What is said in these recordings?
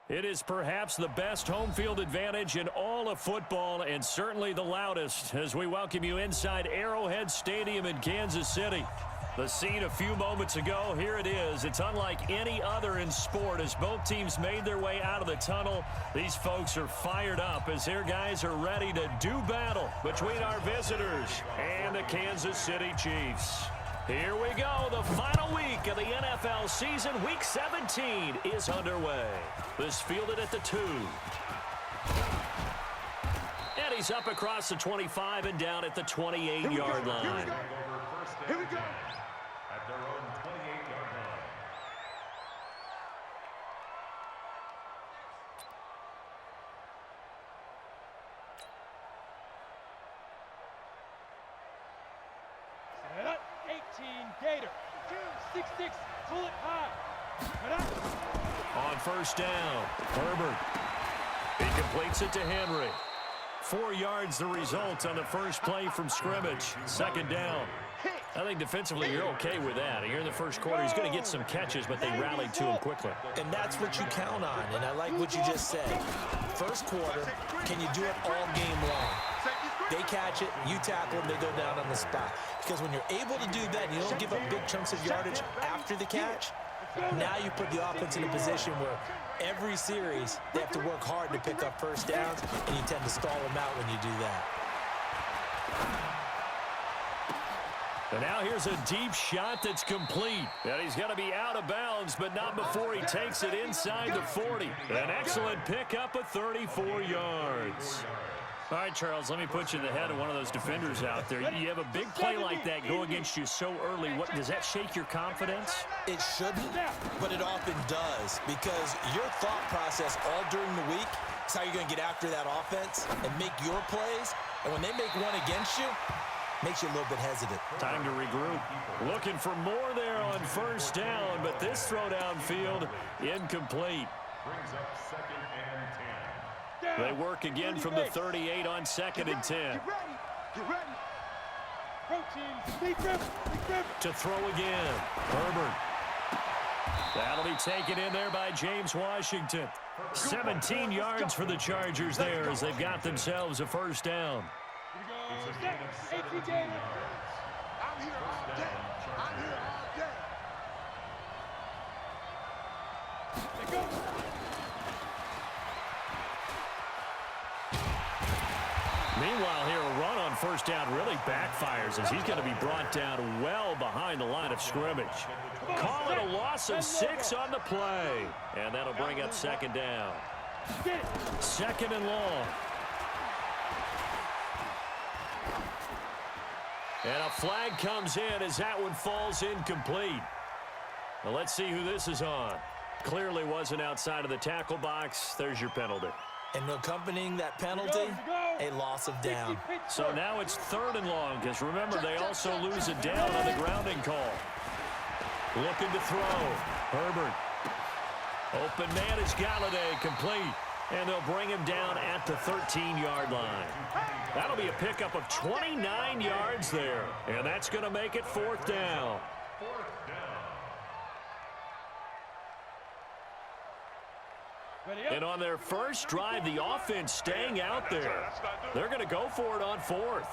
It is perhaps the best home field advantage in all of football and certainly the loudest as we welcome you inside Arrowhead Stadium in Kansas City. The scene a few moments ago, here it is. It's unlike any other in sport as both teams made their way out of the tunnel. These folks are fired up as their guys are ready to do battle between our visitors and the Kansas City Chiefs. Here we go. The final week of the NFL season, Week 17, is underway. This fielded at the 2. And he's up across the 25 and down at the 28-yard line. Here we go. At their own 28-yard line. Set up. 18 Gator. 2-6-6. Pull it high. On first down, Herbert. He completes it to Henry. 4 yards the result on the first play from scrimmage. Second down. I think defensively you're okay with that. Here in the first quarter, he's going to get some catches, but they rallied to him quickly. And that's what you count on, and I like what you just said. First quarter, can you do it all game long? They catch it, you tackle them, they go down on the spot. Because when you're able to do that, you don't give up big chunks of yardage after the catch, now you put the offense in a position where every series they have to work hard to pick up first downs, and you tend to stall them out when you do that. And now here's a deep shot that's complete. And he's going to be out of bounds, but not before he takes it inside the 40. An excellent pickup of 34 yards. All right, Charles, let me put you in the head of one of those defenders out there. You have a big play like that go against you so early. What does that shake your confidence? It shouldn't, but it often does, because your thought process all during the week is how you're going to get after that offense and make your plays. And when they make one against you, makes you a little bit hesitant. Time to regroup. Looking for more there on first down, but this throw downfield incomplete. Brings up 2nd and 10. They work again from the 38 on 2nd and 10. Get ready. Protein. To throw again. Herbert. That'll be taken in there by James Washington. 17 yards for the Chargers there as they've got themselves a first down. It's a gain of 17 yards. I'm here all day. Let's go. Meanwhile, here a run on first down really backfires as he's going to be brought down well behind the line of scrimmage. Call it a loss of 6 on the play. And that'll bring up second down. Second and long. And a flag comes in as that one falls incomplete. Well, let's see who this is on. Clearly wasn't outside of the tackle box. There's your penalty. And accompanying that penalty, a loss of down. So now it's 3rd and long, because remember, they also lose a down on the grounding call. Looking to throw. Herbert. Open man is Galladay, complete. And they'll bring him down at the 13-yard line. That'll be a pickup of 29 yards there. And that's going to make it 4th down. And on their first drive, the offense staying out there. They're going to go for it on 4th.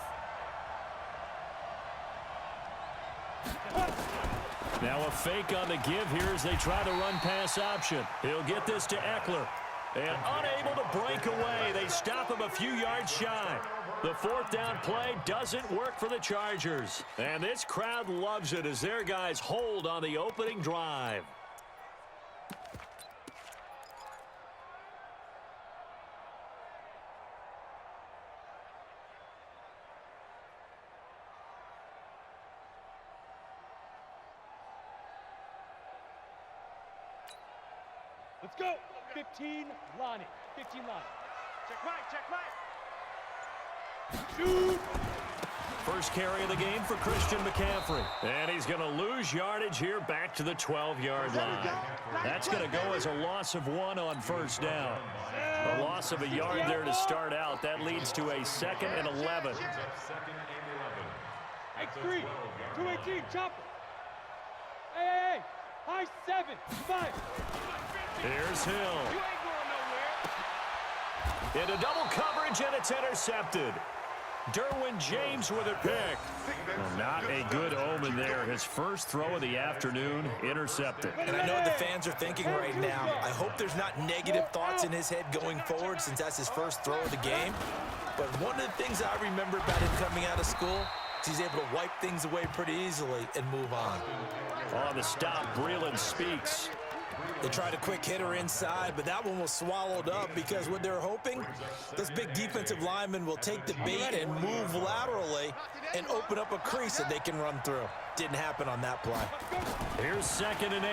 Now a fake on the give here as they try to run pass option. He'll get this to Eckler. And unable to break away, they stop him a few yards shy. The 4th down play doesn't work for the Chargers. And this crowd loves it as their guys hold on the opening drive. Let's go. 15 Lonnie. 15 Lonnie. Check right. Shoot. First carry of the game for Christian McCaffrey. And he's going to lose yardage here back to the 12-yard line. That's going to go as a loss of 1 on first down. A loss of a yard there to start out. That leads to a 2nd and 11. X3. 218. Chopper. Hey. High 7. 5. Here's Hill. Into double coverage, and it's intercepted. Derwin James with a pick. Well, not a good omen there. His first throw of the afternoon, intercepted. And I know what the fans are thinking right now. I hope there's not negative thoughts in his head going forward since that's his first throw of the game. But one of the things I remember about him coming out of school is he's able to wipe things away pretty easily and move on. On the stop, Breland Speaks. They tried a quick hitter inside, but that one was swallowed up because what they're hoping, this big defensive lineman will take the bait and move laterally and open up a crease that they can run through. Didn't happen on that play. Here's 2nd and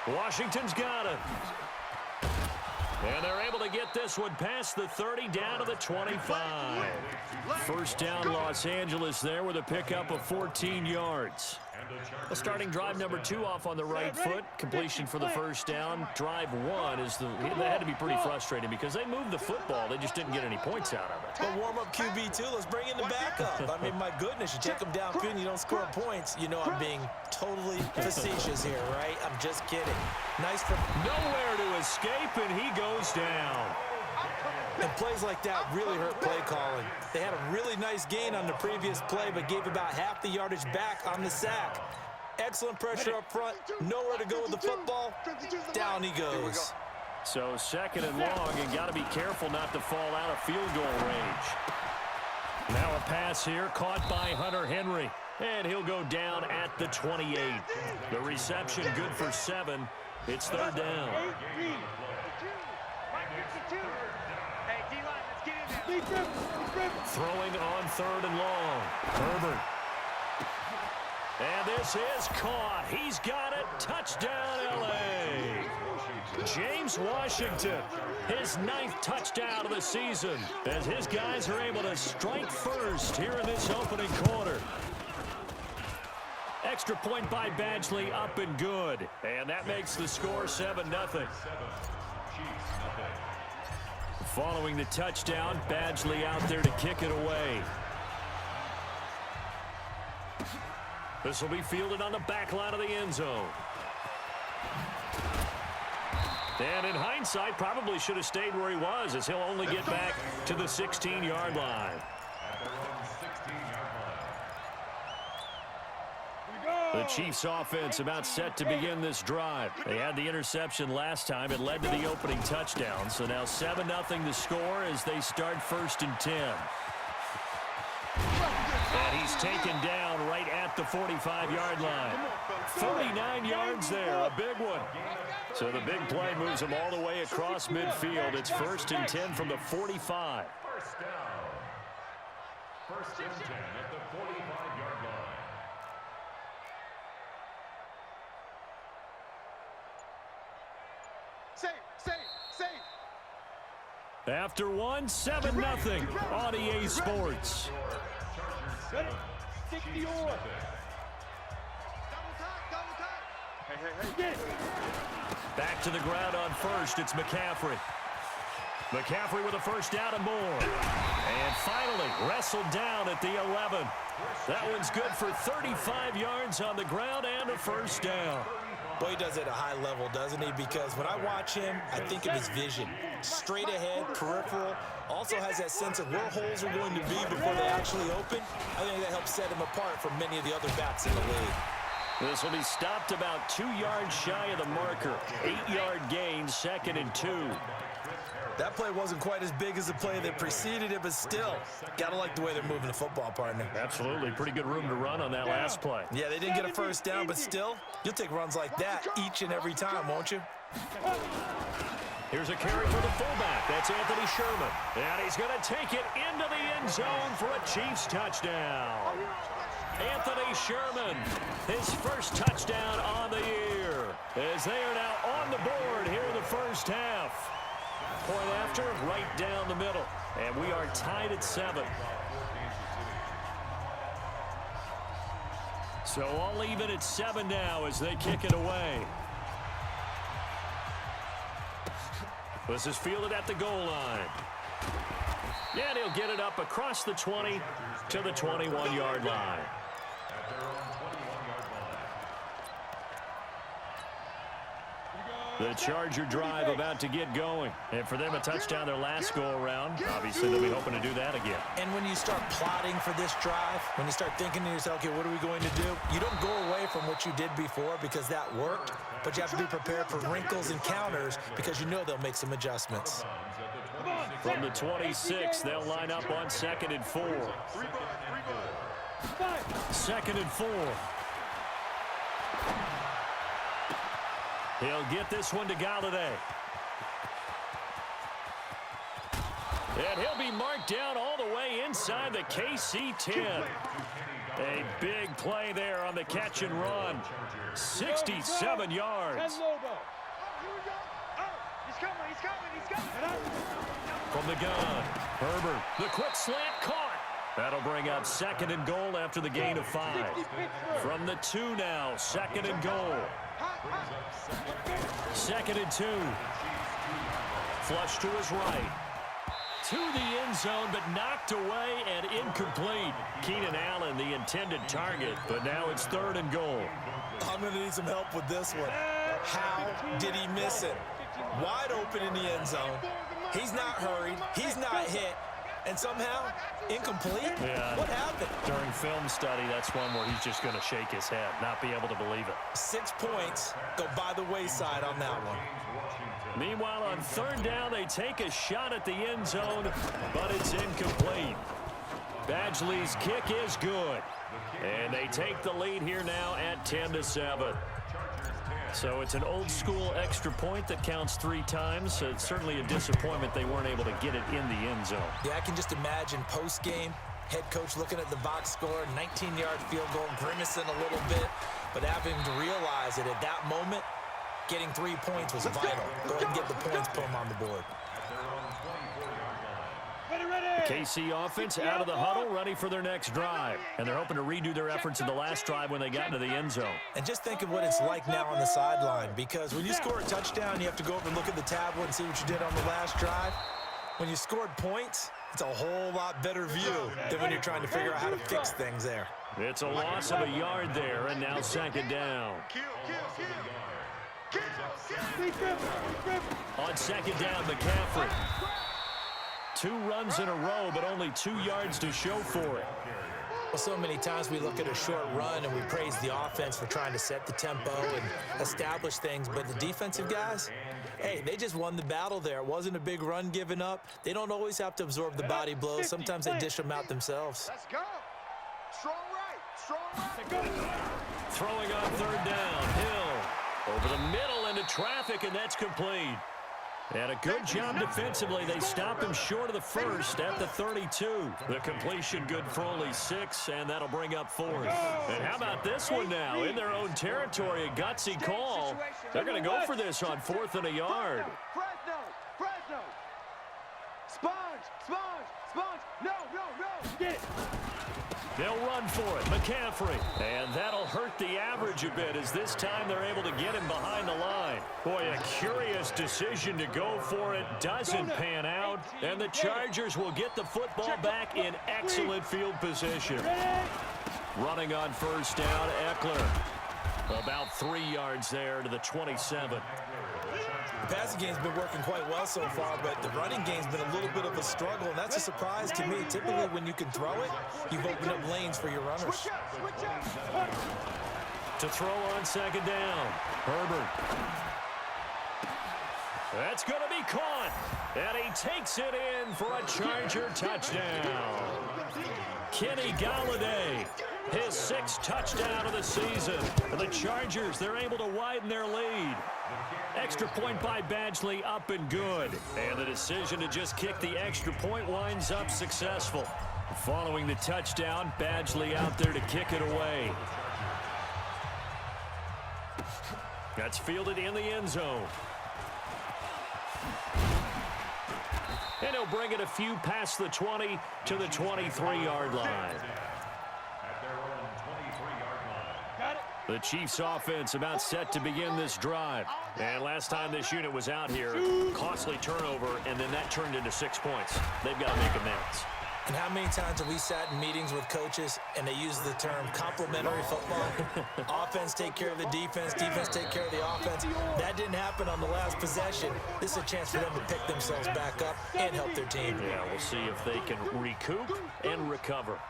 8. Washington's got it. And they're able to get this one past the 30 down to the 25. First down, Los Angeles there with a pickup of 14 yards. The starting drive number 2 off on the right foot. Completion for the first down. Drive 1 is that had to be pretty frustrating because they moved the football. They just didn't get any points out of it. But warm-up QB2, let's bring in the backup. I mean, my goodness, you take them downfield and you don't score points. You know I'm being totally facetious here, right? I'm just kidding. Nice for... Nowhere to escape, and he goes down. And plays like that really hurt play calling. They had a really nice gain on the previous play, but gave about half the yardage back on the sack. Excellent pressure up front. Nowhere to go with the football. Down he goes. So 2nd and long, and got to be careful not to fall out of field goal range. Now a pass here, caught by Hunter Henry. And he'll go down at the 28. The reception good for 7. It's 3rd down. Throwing on 3rd and long. Herbert. And this is caught. He's got it. Touchdown, L.A. James Washington, his 9th touchdown of the season, as his guys are able to strike first here in this opening quarter. Extra point by Badgley, up and good. And that makes the score 7-0. Following the touchdown, Badgley out there to kick it away. This will be fielded on the back line of the end zone. And in hindsight, probably should have stayed where he was, as he'll only get back to the 16-yard line. The Chiefs offense about set to begin this drive. They had the interception last time. It led to the opening touchdown. So now 7-0 the score as they start 1st and 10. And he's taken down right at the 45-yard line. 39 yards there, a big one. So the big play moves him all the way across midfield. It's 1st and 10 from the 45. First down. 1st and 10 at the 45-yard line. After one, 7-0 on EA Sports. Stick the oar. Back to the ground on 1st, it's McCaffrey. McCaffrey with a first down and more. And finally, wrestled down at the 11. That one's good for 35 yards on the ground and a first down. Boy, he does it at a high level, doesn't he? Because when I watch him, I think of his vision. Straight ahead, peripheral. Also has that sense of where holes are going to be before they actually open. I think that helps set him apart from many of the other backs in the league. This will be stopped about 2 yards shy of the marker. 8-yard gain, 2nd and 2. That play wasn't quite as big as the play that preceded it, but still, gotta like the way they're moving the football, partner. Absolutely. Pretty good room to run on that last play. Yeah, they didn't get a first down, but still, you'll take runs like that each and every time, won't you? Here's a carry for the fullback. That's Anthony Sherman. And he's going to take it into the end zone for a Chiefs touchdown. Anthony Sherman, his first touchdown on the year, as they are now on the board here in the first half. Point after, right down the middle. And we are tied at 7. So all even at 7 now as they kick it away. This is fielded at the goal line. And he'll get it up across the 20 to the 21-yard line. The Charger drive about to get going. And for them, a touchdown their last go-around. Obviously, they'll be hoping to do that again. And when you start plotting for this drive, when you start thinking to yourself, okay, what are we going to do? You don't go away from what you did before because that worked, but you have to be prepared for wrinkles and counters because you know they'll make some adjustments. From the 26, they'll line up on 2nd and 4. 2nd and 4. He'll get this one to Galladay. And he'll be marked down all the way inside the KC 10. A big play there on the catch and run. 67 yards. From the gun, Herbert, the quick slant caught. That'll bring up 2nd and goal after the gain of 5. From the 2 now, 2nd and goal. 2nd and 2. Flush to his right. To the end zone, but knocked away and incomplete. Keenan Allen, the intended target, but now it's 3rd and goal. I'm going to need some help with this one. How did he miss it? Wide open in the end zone. He's not hurried. He's not hit. And somehow, incomplete? Yeah. What happened? During film study, that's one where he's just going to shake his head, not be able to believe it. 6 points go by the wayside on that one. Meanwhile, on 3rd down, they take a shot at the end zone, but it's incomplete. Badgley's kick is good. And they take the lead here now at 10-7. So it's an old-school extra point that counts 3 times. So it's certainly a disappointment they weren't able to get it in the end zone. Yeah, I can just imagine post-game, head coach looking at the box score, 19-yard field goal, grimacing a little bit, but having to realize that at that moment, getting 3 points was vital. Go ahead and get the points, put them on the board. KC offense out of the huddle, ready for their next drive. And they're hoping to redo their efforts in the last drive when they got into the end zone. And just think of what it's like now on the sideline, because when you score a touchdown, you have to go over and look at the tablet and see what you did on the last drive. When you scored points, it's a whole lot better view than when you're trying to figure out how to fix things there. It's a loss of a yard there, and now 2nd down. On 2nd down, McCaffrey. 2 runs in a row, but only 2 yards to show for it. Well, so many times we look at a short run and we praise the offense for trying to set the tempo and establish things, but the defensive guys, hey, they just won the battle there. It wasn't a big run given up. They don't always have to absorb the body blows. Sometimes they dish them out themselves. Let's go. Strong right. Strong right. Throwing on 3rd down, Hill. Over the middle into traffic, and that's complete. And a good job defensively. They stop him short of the 1st at the 32. The completion good for only 6, and that'll bring up 4th. And how about this one now? In their own territory, a gutsy call. They're going to go for this on 4th and a yard. Fresno. Sponge. No. Get it. They'll run for it. McCaffrey. And that'll hurt the average a bit as this time they're able to get him behind the line. Boy, a curious decision to go for it. Doesn't pan out. And the Chargers will get the football back in excellent field position. Running on 1st down, Eckler. About 3 yards there to the 27. The passing game's been working quite well so far, but the running game's been a little bit of a struggle, and that's a surprise to me. Typically, when you can throw it, you've opened up lanes for your runners. To throw on 2nd down, Herbert. That's going to be caught, and he takes it in for a Charger touchdown. Kenny Galladay, his 6th touchdown of the season. And the Chargers, they're able to widen their lead. Extra point by Badgley, up and good. And the decision to just kick the extra point winds up successful. Following the touchdown, Badgley out there to kick it away. That's fielded in the end zone. And he'll bring it a few past the 20 to the 23-yard line. The Chiefs offense about set to begin this drive. And last time this unit was out here, costly turnover, and then that turned into 6 points. They've got to make amends. And how many times have we sat in meetings with coaches and they use the term complementary football? Offense take care of the defense, defense take care of the offense. That didn't happen on the last possession. This is a chance for them to pick themselves back up and help their team. Yeah, we'll see if they can recoup and recover.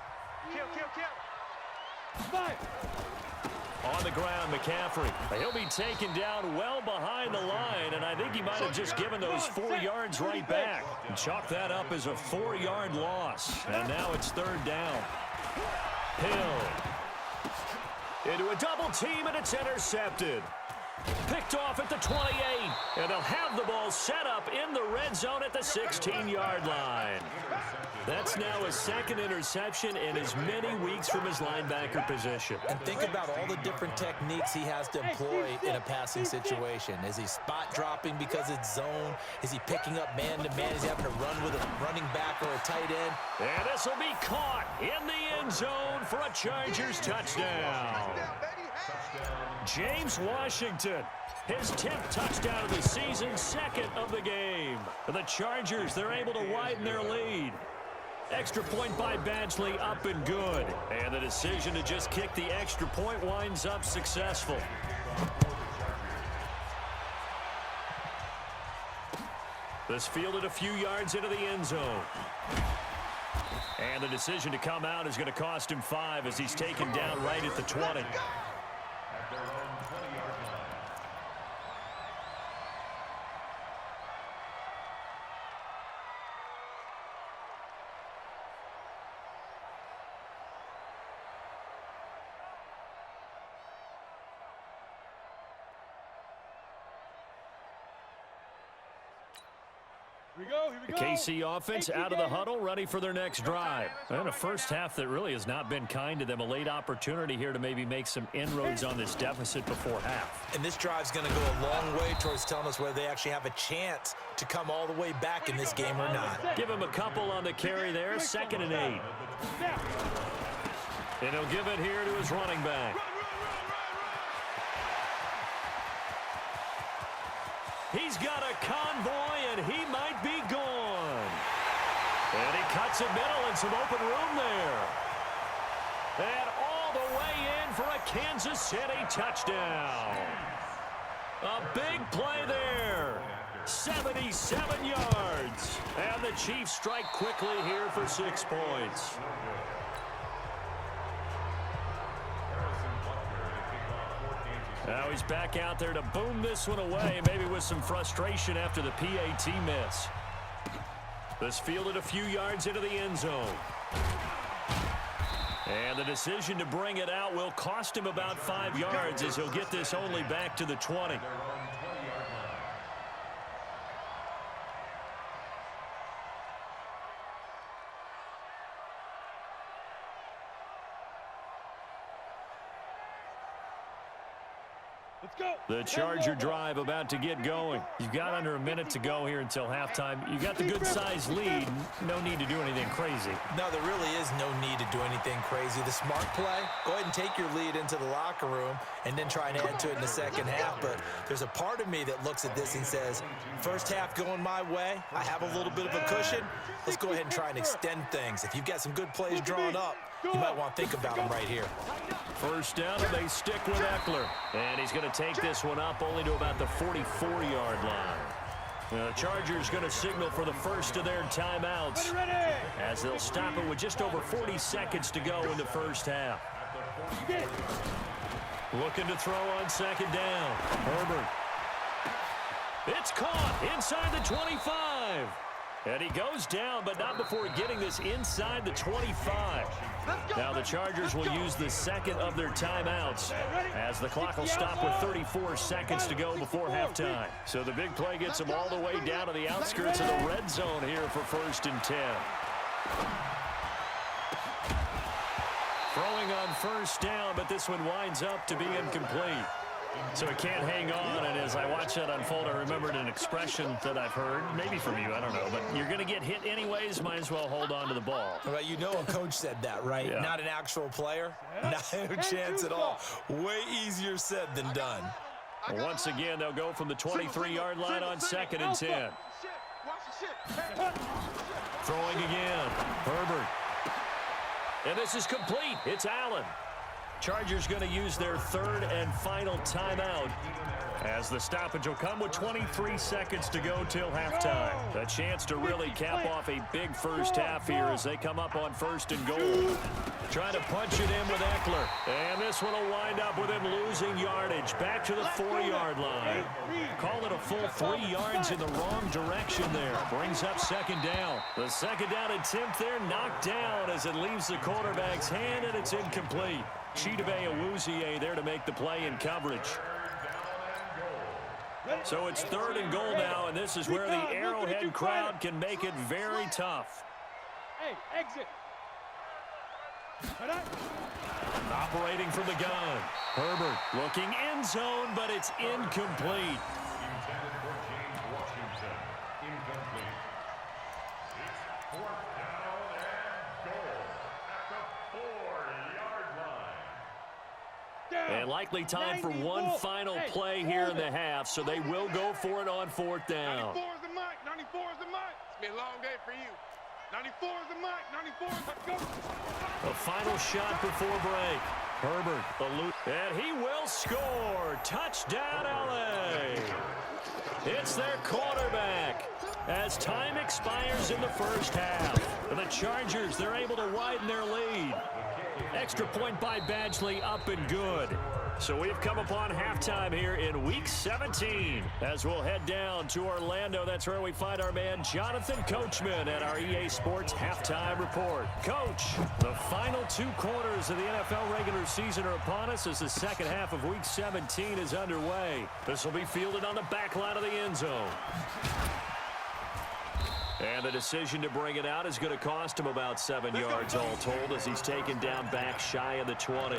On the ground, McCaffrey. He'll be taken down well behind the line, and I think he might have just given those 4 yards right back. And chalk that up as a 4-yard loss. And now it's 3rd down. Hill. Into a double team, and it's intercepted. Picked off at the 28, and they'll have the ball set up in the red zone at the 16-yard line. That's now his 2nd interception in as many weeks from his linebacker position. And think about all the different techniques he has to employ in a passing situation. Is he spot dropping because it's zone? Is he picking up man-to-man? Is he having to run with a running back or a tight end? And this will be caught in the end zone for a Chargers touchdown. James Washington, his 10th touchdown of the season, 2nd of the game. The Chargers, they're able to widen their lead. Extra point by Badgley, up and good. And the decision to just kick the extra point winds up successful. This fielded a few yards into the end zone. And the decision to come out is going to cost him 5 as he's taken down right at the 20. The KC offense out of the huddle, ready for their next drive. And a first half that really has not been kind to them. A late opportunity here to maybe make some inroads on this deficit before half. And this drive's going to go a long way towards telling us whether they actually have a chance to come all the way back in this game or not. Give him a couple on the carry there, 2nd and 8. And he'll give it here to his running back. He's got a convoy, and he might be gone. And he cuts a middle and some open room there. And all the way in for a Kansas City touchdown. A big play there. 77 yards. And the Chiefs strike quickly here for 6 points. Now he's back out there to boom this one away, maybe with some frustration after the PAT miss. This fielded a few yards into the end zone. And the decision to bring it out will cost him about 5 yards as he'll get this only back to the 20. The Charger drive about to get going. You've got under a minute to go here until halftime. You got the good-sized lead. No need to do anything crazy. No, there really is no need to do anything crazy. The smart play, go ahead and take your lead into the locker room and then try and add to it in the second half. But there's a part of me that looks at this and says, first half going my way, I have a little bit of a cushion. Let's go ahead and try and extend things. If you've got some good plays drawn up, you might want to think about them right here. First down, and they stick with Eckler. And he's going to take this one up only to about the 44-yard line. The Chargers going to signal for the first of their timeouts as they'll stop it with just over 40 seconds to go in the first half. Looking to throw on 2nd down. Herbert. It's caught inside the 25. And he goes down, but not before getting this inside the 25. Now the Chargers will use the 2nd of their timeouts as the clock will stop with 34 seconds to go before halftime. So the big play gets them all the way down to the outskirts of the red zone here for 1st and 10. Throwing on 1st down, but this one winds up to be incomplete. So he can't hang on, and as I watch that unfold, I remembered an expression that I've heard, maybe from you, I don't know, but you're going to get hit anyways, might as well hold on to the ball. Well, you know a coach said that, right? Yeah. Not an actual player. No chance at all. Way easier said than done. Once again, they'll go from the 23-yard line on 2nd and 10. Throwing again. Herbert. And this is complete. It's Allen. Chargers going to use their third and final timeout as the stoppage will come with 23 seconds to go till halftime. A chance to really cap off a big first half here as they come up on 1st and goal. Trying to punch it in with Eckler. And this one will wind up with him losing yardage back to the 4-yard line. Call it a full 3 yards in the wrong direction there. Brings up 2nd down. The 2nd down attempt there knocked down as it leaves the quarterback's hand, and it's incomplete. Cheifs Awuzie there to make the play in coverage. So it's 3rd and goal now, and this is where the Arrowhead crowd can make it very tough. Hey, exit. Operating from the gun. Herbert looking end zone, but it's incomplete. Intended for James Washington. Incomplete. It's 4th down and goal at the 4-yard line. And likely time for one final play here in the half, so they will go for it on 4th down. 94 is the mic. 94 is the mic. It's been a long day for you. 94 is the mic. 94 is the go. A final shot before break. Herbert, the loop, and he will score. Touchdown, LA. It's their quarterback. As time expires in the first half, the Chargers, they're able to widen their lead. Extra point by Badgley, up and good. So we've come upon halftime here in Week 17. As we'll head down to Orlando, that's where we find our man Jonathan Coachman at our EA Sports Halftime Report. Coach, the final 2 quarters of the NFL regular season are upon us as the second half of Week 17 is underway. This will be fielded on the back line of the end zone. And the decision to bring it out is going to cost him about 7 yards all told as he's taken down back shy of the 20.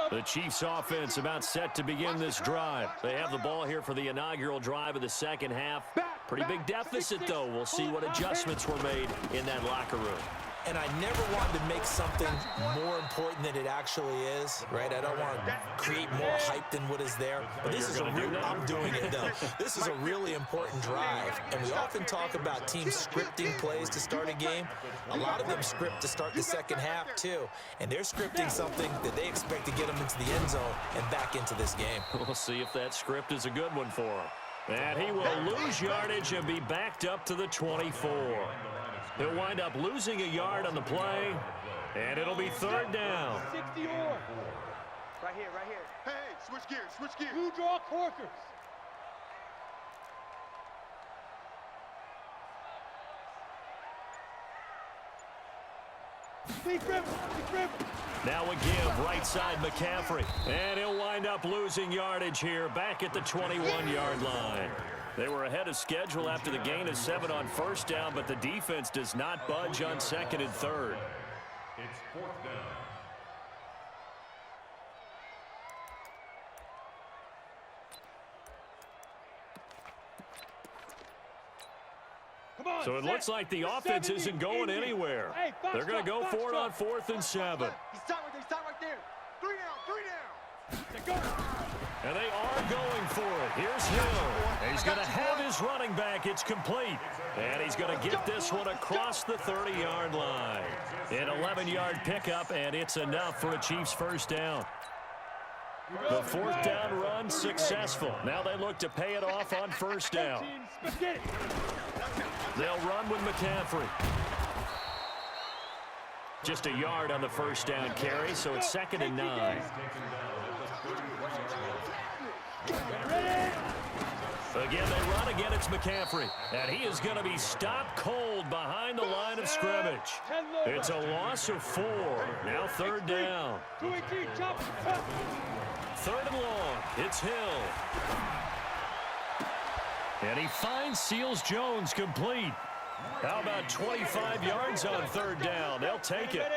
The Chiefs offense about set to begin this drive. They have the ball here for the inaugural drive of the second half. Pretty big deficit, though. We'll see what adjustments were made in that locker room. And I never wanted to make something more important than it actually is, right? I don't want to create more hype than what is there. But this is a real, I'm doing it though. This is a really important drive. And we often talk about teams scripting plays to start a game. A lot of them script to start the second half too. And they're scripting something that they expect to get them into the end zone and back into this game. We'll see if that script is a good one for him. And he will lose yardage and be backed up to the 24. He'll wind up losing a yard on the play, and it'll be 3rd down. 60 or. Right here, right here. Hey, switch gears, switch gears. 2 draw corkers. Big rip, big rip. Now a give, right side McCaffrey. And he'll wind up losing yardage here, back at the 21-yard line. They were ahead of schedule after the gain of 7 on 1st down, but the defense does not budge on 2nd and 3rd. It's 4th down. Come on, So it looks like the offense isn't going anywhere. They're going to go for it on 4th and 7. He's stopped right there. 3 down, 3 down. And they are going for it. Here's Hill. He's going to have his running back. It's complete. And he's going to get this one across the 30-yard line. An 11-yard pickup, and it's enough for a Chiefs 1st down. The 4th down run successful. Now they look to pay it off on 1st down. They'll run with McCaffrey. Just a yard on the 1st down carry, so it's 2nd and 9. Again, they run. Again, it's McCaffrey. And he is going to be stopped cold behind the line of scrimmage. It's a loss of 4. Now 3rd down. 218, chop. 3rd and long. It's Hill. And he finds Seals-Jones complete. How about 25 yards on 3rd down? They'll take it.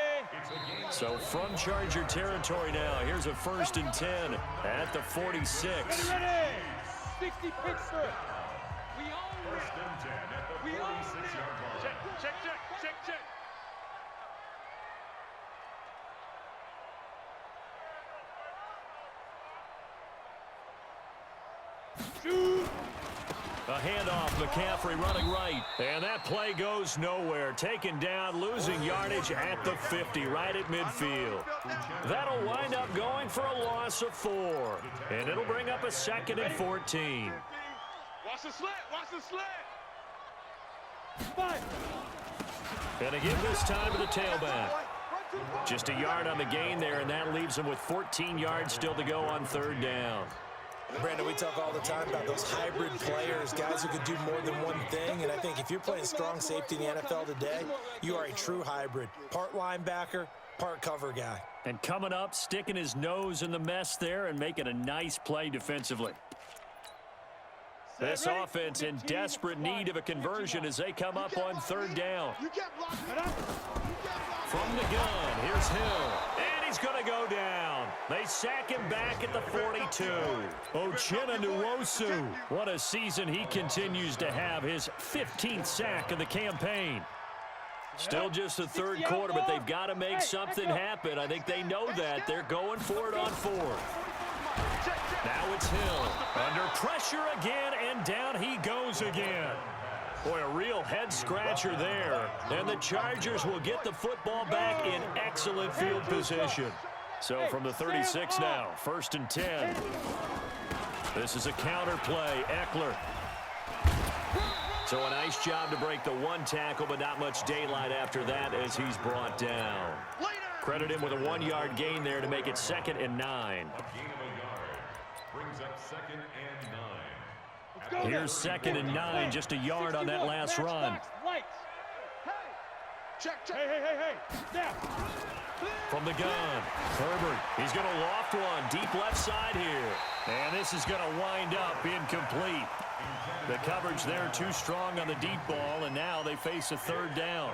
So from Charger territory now, here's a 1st and 10 at the 46. Ready. 60 Pittsburgh. We own it. 1st and 10 at the 46-yard line. Check. Shoot. A handoff, McCaffrey running right. And that play goes nowhere. Taken down, losing yardage at the 50, right at midfield. That'll wind up going for a loss of 4. And it'll bring up a 2nd and 14. Watch the slant. Watch the slant. And a give this time to the tailback. Just a yard on the gain there, and that leaves him with 14 yards still to go on 3rd down. Brandon, we talk all the time about those hybrid players, guys who can do more than one thing, and I think if you're playing strong safety in the NFL today, you are a true hybrid. Part linebacker, part cover guy. And coming up, sticking his nose in the mess there and making a nice play defensively. This offense in desperate need of a conversion as they come up on 3rd down. From the gun, here's Hill. And he's going to go down. They sack him back at the 42. Uchenna Nwosu. What a season he continues to have. His 15th sack of the campaign. Still just the 3rd quarter, but they've got to make something happen. I think they know that. They're going for it on 4th. Now it's Hill. Under pressure again, and down he goes again. Boy, a real head-scratcher there. And the Chargers will get the football back in excellent field position. So from the 36 now, 1st and 10. This is a counter play. Eckler. So a nice job to break the 1 tackle, but not much daylight after that as he's brought down. Credit him with a 1-yard gain there to make it 2nd and 9. Brings up 2nd and 9. Here's 2nd and 9, just a yard on that last run. Hey. Snap. From the gun, Herbert. He's going to loft one deep left side here. And this is going to wind up incomplete. The coverage there too strong on the deep ball, and now they face a 3rd down.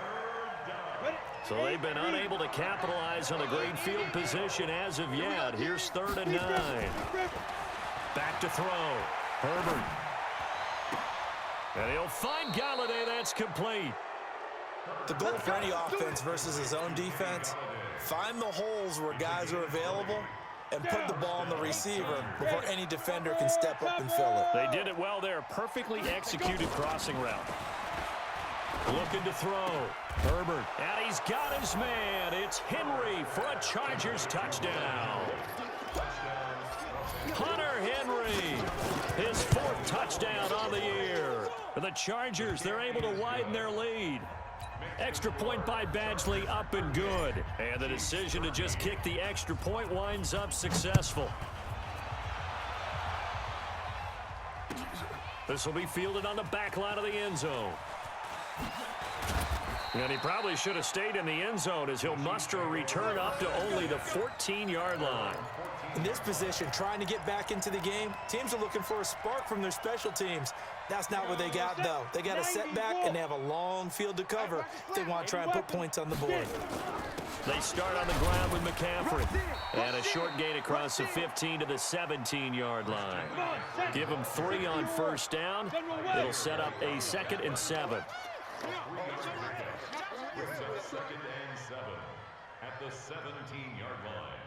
So they've been unable to capitalize on a great field position as of yet. Here's 3rd and 9. Back to throw. Herbert. And he'll find Galladay. That's complete. The goal for any offense versus his own defense, find the holes where guys are available and put the ball on the receiver before any defender can step up and fill it. They did it well there. Perfectly executed crossing route. Looking to throw. Herbert. And he's got his man. It's Henry for a Chargers touchdown. Hunter Henry. His 4th touchdown on the year. The Chargers, they're able to widen their lead. Extra point by Badgley, up and good. And the decision to just kick the extra point winds up successful. This will be fielded on the back line of the end zone. And he probably should have stayed in the end zone as he'll muster a return up to only the 14-yard line. In this position, trying to get back into the game, teams are looking for a spark from their special teams. That's not what they got, though. They got a setback, and they have a long field to cover if they want to try and put points on the board. They start on the ground with McCaffrey. And a short gain across the 15 to the 17-yard line. Give them 3 on 1st down. It'll set up a 2nd and 7. 2nd and 7 at the 17-yard line.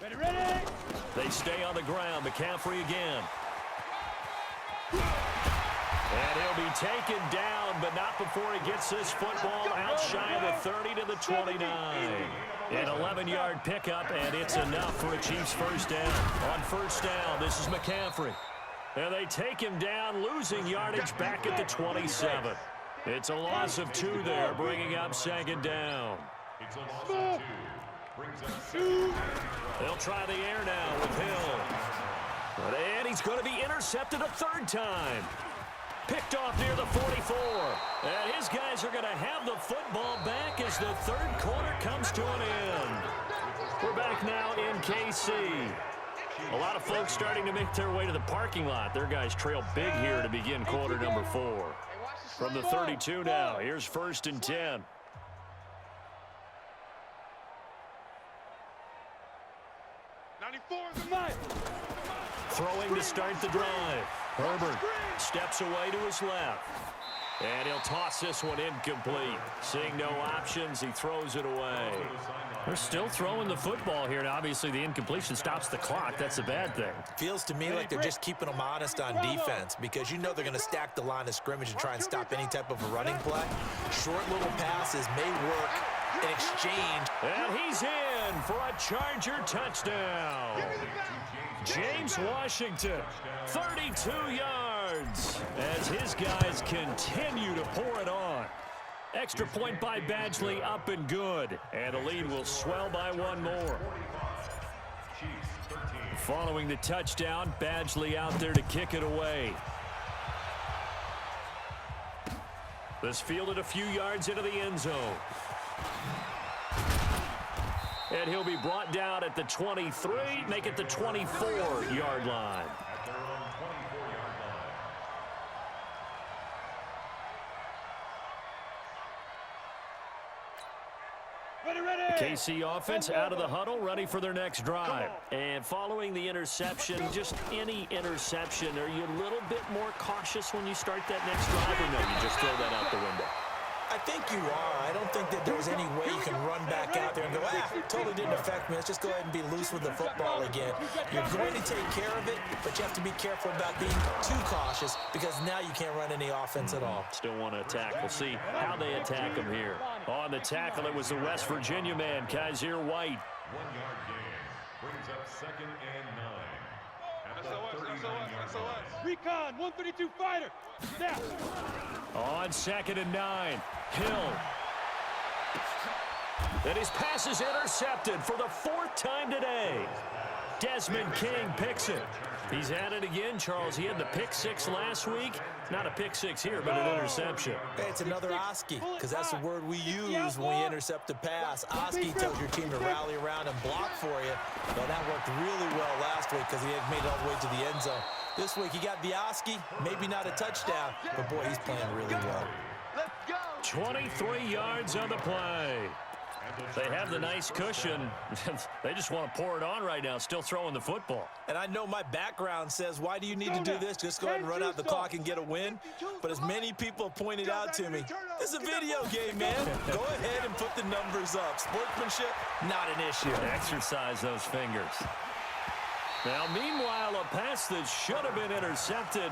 Ready. They stay on the ground. McCaffrey again. And he'll be taken down, but not before he gets this football out shy of the 30 to the 29. An 11-yard pickup, and it's enough for a Chiefs 1st down. On 1st down, this is McCaffrey. And they take him down, losing yardage back at the 27. It's a loss of 2 there, bringing up 2nd down. It's a loss of 2. Brings up 2. They'll try the air now with Hill. And he's going to be intercepted a 3rd time. Picked off near the 44. And his guys are going to have the football back as the 3rd quarter comes to an end. We're back now in KC. A lot of folks starting to make their way to the parking lot. Their guys trail big here to begin quarter number 4. From the 32 now, here's 1st and 10. Come Throwing to start the drive. Herbert steps away to his left. And he'll toss this one incomplete. Seeing no options, he throws it away. They're still throwing the football here, and obviously the incompletion stops the clock. That's a bad thing. Feels to me like they're just keeping them honest on defense because you know they're going to stack the line of scrimmage and try and stop any type of a running play. Short little passes may work in exchange. And he's in for a Charger touchdown. James Washington, 32 yards, as his guys continue to pour it on. Extra point by Badgley, up and good. And the lead will swell by one more. Following the touchdown, Badgley out there to kick it away. This fielded a few yards into the end zone. And he'll be brought down at the 23, make it the 24-yard line. KC offense out of the huddle, ready for their next drive. And following the interception, just any interception, are you a little bit more cautious when you start that next drive, or no, you just throw that out the window? I think you are. I don't think that there's any way you can run back out there and go, totally didn't affect me. Let's just go ahead and be loose with the football again. You're going to take care of it, but you have to be careful about being too cautious because now you can't run any offense at all. Still want to attack. We'll see how they attack him here. On the tackle, it was the West Virginia man, Kaiser White. 1 yard gain brings up 2nd and 9. At the 39-yard Recon, 132 fighter. Snap. On 2nd and 9, Hill. And his pass is intercepted for the 4th time today. Desmond King picks it. He's at it again, Charles. He had the pick 6 last week. Not a pick 6 here, but an interception. Hey, it's another Oski, because that's the word we use when we intercept a pass. Oski tells your team to rally around and block for you. Well, that worked really well last week because he had made it all the way to the end zone. This week he got the Oski, maybe not a touchdown, but boy, he's playing really well. 23 yards on the play. They have the nice cushion. They just want to pour it on right now, still throwing the football. And I know my background says, why do you need to do this? Just go ahead and run out the clock and get a win. But as many people have pointed out to me, this is a video game, man. Go ahead and put the numbers up. Sportsmanship, not an issue. Exercise those fingers. Now, meanwhile, a pass that should have been intercepted,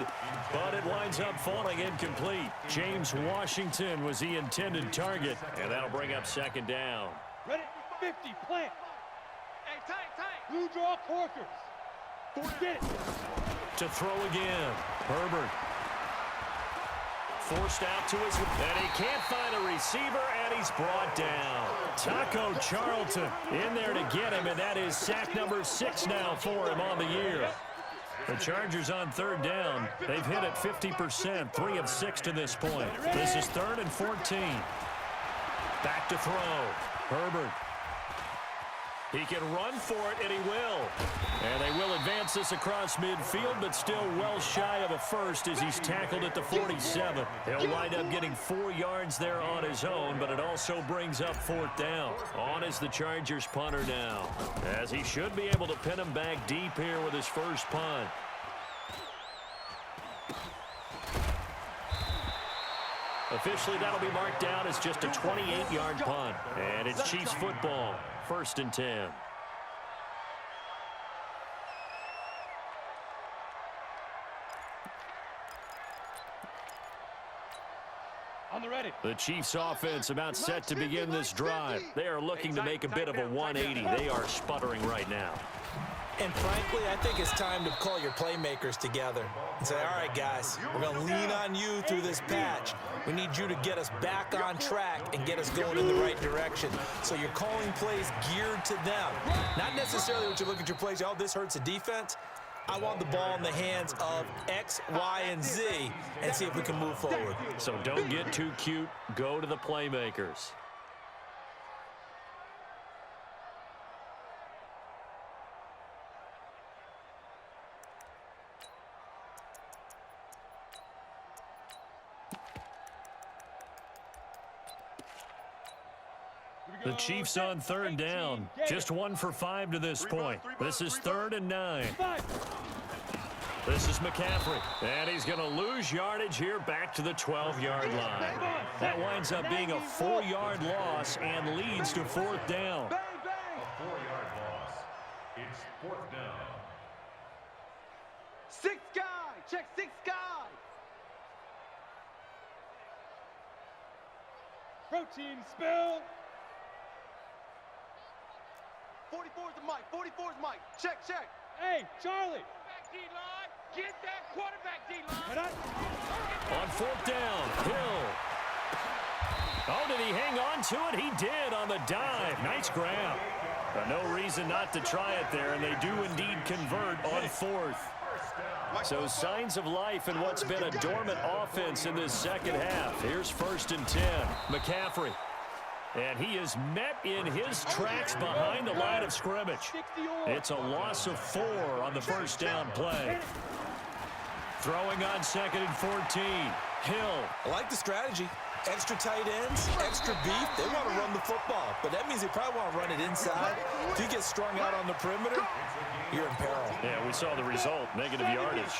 but it winds up falling incomplete. James Washington was the intended target, and that'll bring up 2nd down. Ready, 50, plant. Hey, tank. Blue draw corkers. Forget it. To throw again, Herbert. Forced out to his, and he can't find a receiver, and he's brought down. Taco Charlton in there to get him, and that is sack number 6 now for him on the year. The Chargers on 3rd down. They've hit it 50%, 3 of 6 to this point. This is 3rd and 14. Back to throw. Herbert. He can run for it, and he will. And they will advance this across midfield, but still well shy of a first as he's tackled at the 47. He'll wind up getting 4 yards there on his own, but it also brings up 4th down. On is the Chargers punter now, as he should be able to pin him back deep here with his first punt. Officially, that'll be marked down as just a 28-yard punt. And it's Chiefs football, 1st and 10. On the ready. The Chiefs offense about set to begin this drive. They are looking to make a bit of a 180. They are sputtering right now. And frankly, I think it's time to call your playmakers together and say, all right, guys, we're going to lean on you through this patch. We need you to get us back on track and get us going in the right direction. So you're calling plays geared to them. Not necessarily what you look at your plays, oh, this hurts the defense. I want the ball in the hands of X, Y, and Z and see if we can move forward. So don't get too cute. Go to the playmakers. The Chiefs on 3rd down. Just 1 for 5 to this point. This is 3rd and 9. This is McCaffrey, and he's going to lose yardage here back to the 12-yard line. That winds up being a 4-yard loss and leads to 4th down. A 4-yard loss. It's 4th down. 6 guy. Check 6 guy. Protein spill. 44's the mic. 44's mic. Check. Hey, Charlie. Back D-line. Get that quarterback D-line. On 4th down, Hill. Oh, did he hang on to it? He did on the dive. Nice grab. No reason not to try it there, and they do indeed convert on 4th. So signs of life in what's been a dormant offense in this second half. Here's 1st and 10. McCaffrey. And he is met in his tracks behind the line of scrimmage. It's a loss of 4 on the 1st down play. Throwing on 2nd and 14. Hill. I like the strategy. Extra tight ends, extra beef. They want to run the football, but that means they probably want to run it inside. If you get strung out on the perimeter, you're in peril. Yeah, we saw the result. Negative yardage.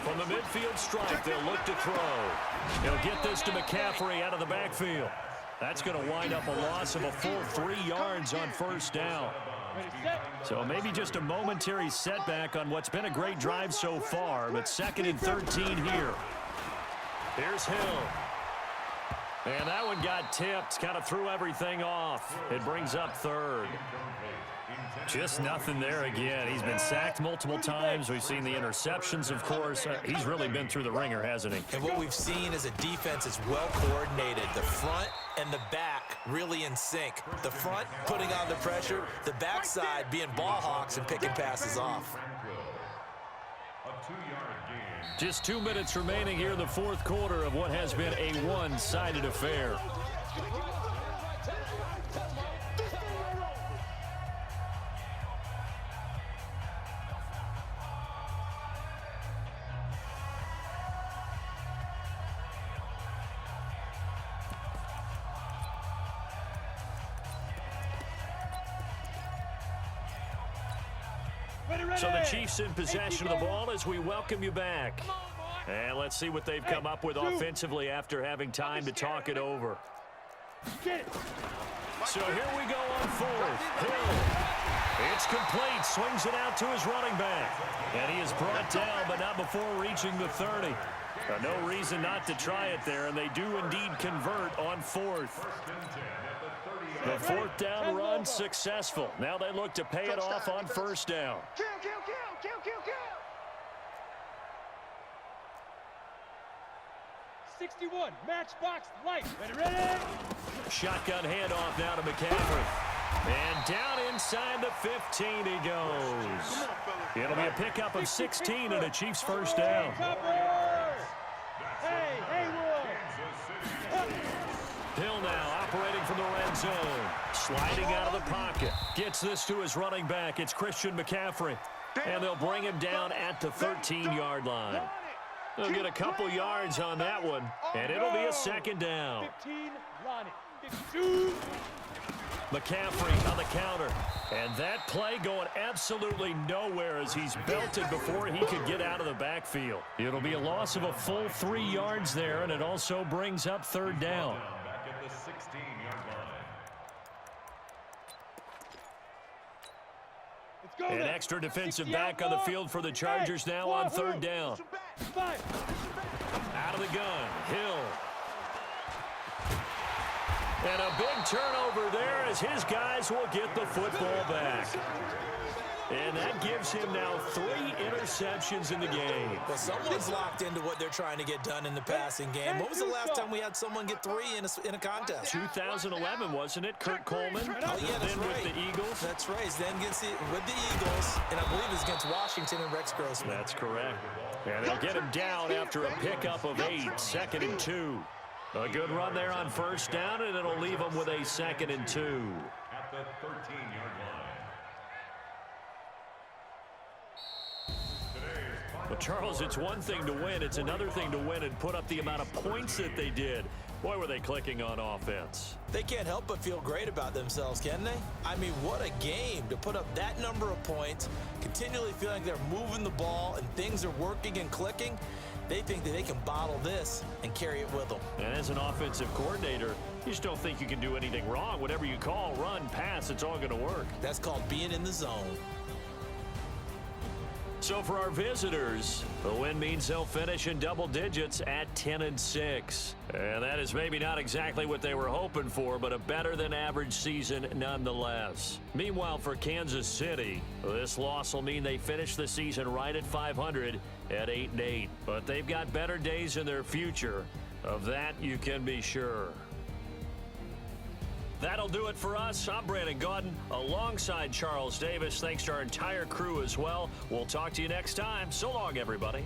From the midfield strike, they'll look to throw. He'll get this to McCaffrey out of the backfield. That's going to wind up a loss of a full 3 yards on 1st down. So maybe just a momentary setback on what's been a great drive so far, but 2nd and 13 here. Here's Hill. And that one got tipped, kind of threw everything off. It brings up 3rd. Just nothing there again. He's been sacked multiple times. We've seen the interceptions, of course. He's really been through the ringer, hasn't he? And what we've seen is a defense that's well coordinated. The front and the back really in sync. The front putting on the pressure, the backside being ball hawks and picking passes off. A 2-yard gain. Just 2 minutes remaining here in the 4th quarter of what has been a one-sided affair. So the Chiefs in possession of the ball as we welcome you back. And let's see what they've come up with offensively after having time to talk it over. So here we go on 4th. Hill. It's complete. Swings it out to his running back. And he is brought down, but not before reaching the 30. No reason not to try it there, and they do indeed convert on 4th. The 4th down run successful. Now they look to pay it off on 1st down. Kill. 61, matchbox light. Ready? Shotgun handoff now to McCaffrey. And down inside the 15 he goes. It'll be a pickup of 16 and a Chiefs 1st down. Hey, Haywood. Hill now operating from the red zone. Sliding out of the pocket. Gets this to his running back. It's Christian McCaffrey. And they'll bring him down at the 13-yard line. They'll get a couple yards on that one, and it'll be a 2nd down. 15, Lonnie. 52. McCaffrey on the counter. And that play going absolutely nowhere as he's belted before he could get out of the backfield. It'll be a loss of a full 3 yards there, and it also brings up 3rd down. Back at the 16-yard line. An extra defensive back on the field for the Chargers now on 3rd down. Out of the gun, Hill. And a big turnover there as his guys will get the football back. And that gives him now 3 interceptions in the game. Well, someone's locked into what they're trying to get done in the passing game. When was the last time we had someone get 3 in a contest? 2011, wasn't it? Kurt Coleman. Oh, yeah, that's then right. with the Eagles. That's right. Then with the Eagles, and I believe it's against Washington and Rex Grossman. That's correct. And they'll get him down after a pickup of 8, 2nd and 2. A good run there on 1st down, and it'll leave them with a 2nd and 2. At the 13-yard line. Today's final Well, Charles, it's one thing to win. It's another thing to win and put up the amount of points that they did. Boy, were they clicking on offense. They can't help but feel great about themselves, can they? I mean, what a game to put up that number of points, continually feeling like they're moving the ball and things are working and clicking. They think that they can bottle this and carry it with them. And as an offensive coordinator, you just don't think you can do anything wrong. Whatever you call, run, pass, it's all going to work. That's called being in the zone. So for our visitors, the win means they'll finish in double digits at 10-6. And that is maybe not exactly what they were hoping for, but a better than average season nonetheless. Meanwhile, for Kansas City, this loss will mean they finish the season right at 500 at 8-8. But they've got better days in their future. Of that, you can be sure. That'll do it for us. I'm Brandon Gaudin alongside Charles Davis. Thanks to our entire crew as well. We'll talk to you next time. So long, everybody.